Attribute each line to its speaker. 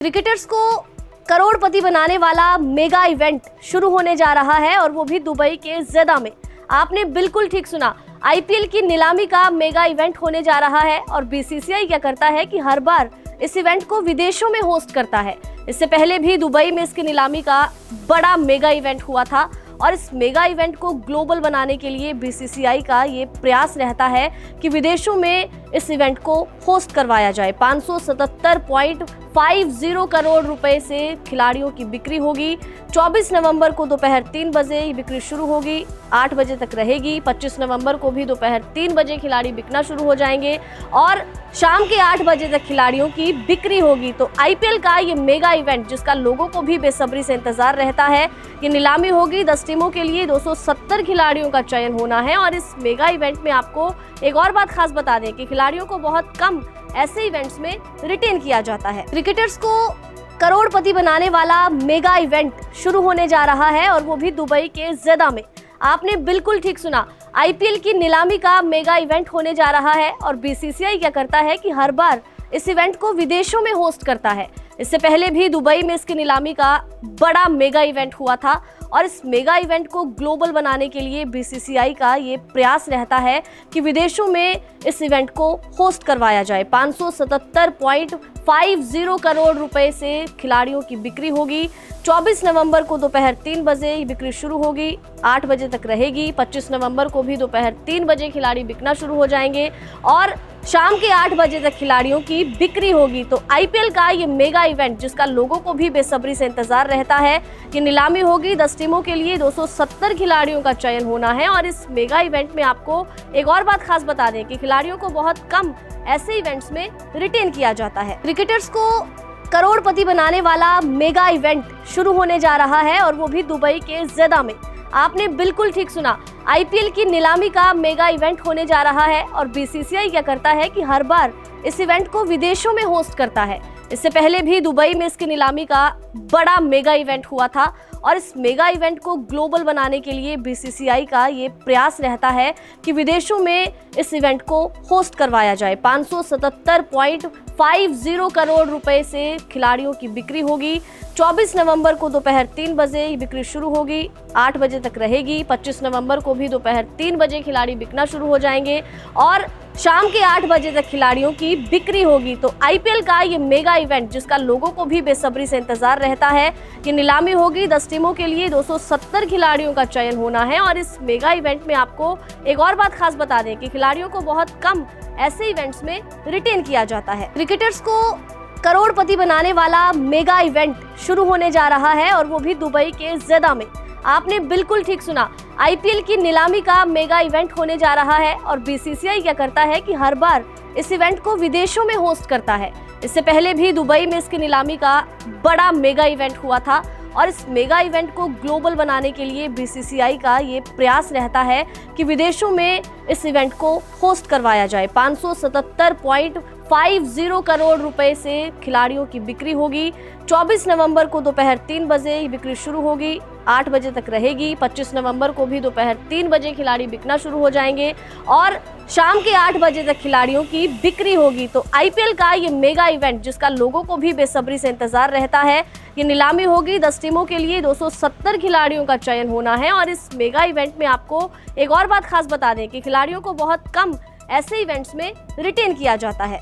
Speaker 1: Cricketers को करोड़पति बनाने वाला मेगा इवेंट शुरू होने जा रहा है और वो भी दुबई के ज़ेदा में। आपने बिल्कुल ठीक सुना, आईपीएल की नीलामी का मेगा इवेंट होने जा रहा है और बीसीसीआई क्या करता है कि हर बार इस इवेंट को विदेशों में होस्ट करता है। इससे पहले भी दुबई में इसकी नीलामी का बड़ा मेगा इवेंट हुआ था और इस मेगा इवेंट को ग्लोबल बनाने के लिए बीसीसीआई का ये प्रयास रहता है कि विदेशों में इस इवेंट को होस्ट करवाया जाए। 577.50 करोड़ रुपए से खिलाड़ियों की बिक्री होगी। 24 नवंबर को दोपहर 3 बजे ये बिक्री शुरू होगी, 8 बजे तक रहेगी। 25 नवंबर को भी दोपहर 3 बजे खिलाड़ी बिकना शुरू हो जाएंगे और शाम के 8 बजे तक खिलाड़ियों की बिक्री होगी। तो आईपीएल का ये मेगा इवेंट, जिसका लोगों को भी बेसब्री से इंतजार रहता है, ये नीलामी होगी। 10 टीमों के लिए 270 खिलाड़ियों का चयन होना है और इस मेगा इवेंट में आपको एक और बात खास बता दें कि खिलाड़ियों को बहुत कम ऐसे इवेंट्स में रिटेन किया जाता है। क्रिकेटर्स को करोड़पति बनाने वाला मेगा इवेंट शुरू होने जा रहा है और वो भी दुबई के ज़ेदा में। आपने बिल्कुल ठीक सुना, आईपीएल की नीलामी का मेगा इवेंट होने जा रहा है और बीसीसीआई क्या करता है कि हर बार इस इवेंट को विदेशों में होस्ट करता है। इससे पहले भी दुबई में इसकी नीलामी का बड़ा मेगा इवेंट हुआ था और इस मेगा इवेंट को ग्लोबल बनाने के लिए बीसीसीआई का ये प्रयास रहता है कि विदेशों में इस इवेंट को होस्ट करवाया जाए। 577.50 करोड़ रुपए से खिलाड़ियों की बिक्री होगी। 24 नवंबर को दोपहर 3 बजे ये बिक्री शुरू होगी, 8 बजे तक रहेगी। 25 नवंबर को भी दोपहर 3 बजे खिलाड़ी बिकना शुरू हो जाएंगे और शाम के 8 बजे तक खिलाड़ियों की बिक्री होगी। तो आईपीएल का ये मेगा इवेंट, जिसका लोगों को भी बेसब्री से इंतजार रहता है, कि नीलामी होगी। 10 टीमों के लिए 270 खिलाड़ियों का चयन होना है और इस मेगा इवेंट में आपको एक और बात खास बता दें कि खिलाड़ियों को बहुत कम ऐसे इवेंट्स में रिटेन किया जाता है। क्रिकेटर्स को करोड़पति बनाने वाला मेगा इवेंट शुरू होने जा रहा है और वो भी दुबई के ज़ेदा में। आपने बिल्कुल ठीक सुना, आईपीएल की नीलामी का मेगा इवेंट होने जा रहा है और बीसीसीआई क्या करता है कि हर बार इस इवेंट को विदेशों में होस्ट करता है। इससे पहले भी दुबई में इसकी नीलामी का बड़ा मेगा इवेंट हुआ था और इस मेगा इवेंट को ग्लोबल बनाने के लिए बीसीसीआई का ये प्रयास रहता है कि विदेशों में इस इवेंट को होस्ट करवाया जाए। 577.50 करोड़ रुपए से खिलाड़ियों की बिक्री होगी। 24 नवंबर को दोपहर 3 बजे ये बिक्री शुरू होगी, 8 बजे तक रहेगी। 25 नवंबर को भी दोपहर 3 बजे खिलाड़ी बिकना शुरू हो जाएंगे और शाम के 8 बजे तक खिलाड़ियों की बिक्री होगी। तो आईपीएल का ये मेगा इवेंट, जिसका लोगों को भी बेसब्री से इंतजार रहता है, कि नीलामी होगी। 10 टीमों के लिए 270 खिलाड़ियों का चयन होना है और इस मेगा इवेंट में आपको एक और बात खास बता दें कि खिलाड़ियों को बहुत कम ऐसे इवेंट्स में रिटेन किया जाता है। क्रिकेटर्स को करोड़पति बनाने वाला मेगा इवेंट शुरू होने जा रहा है और वो भी दुबई के ज़ेदा में। आपने बिल्कुल ठीक सुना, आईपीएल की नीलामी का मेगा इवेंट होने जा रहा है और बीसीसीआई क्या करता है कि हर बार इस इवेंट को विदेशों में होस्ट करता है। इससे पहले भी दुबई में इसकी नीलामी का बड़ा मेगा इवेंट हुआ था और इस मेगा इवेंट को ग्लोबल बनाने के लिए बीसीसीआई का ये प्रयास रहता है कि विदेशों में इस इवेंट को होस्ट करवाया जाए। 577.50 करोड़ रुपए से खिलाड़ियों की बिक्री होगी। 24 नवंबर को दोपहर 3 बजे ये बिक्री शुरू होगी, 8 बजे तक रहेगी। 25 नवंबर को भी दोपहर 3 बजे खिलाड़ी बिकना शुरू हो जाएंगे और शाम के 8 बजे तक खिलाड़ियों की बिक्री होगी। तो आईपीएल का ये मेगा इवेंट, जिसका लोगों को भी बेसब्री से इंतजार रहता है, ये नीलामी होगी। 10 टीमों के लिए 270 खिलाड़ियों का चयन होना है और इस मेगा इवेंट में आपको एक और बात खास बता दें कि खिलाड़ियों को बहुत कम ऐसे इवेंट्स में रिटेन किया जाता है।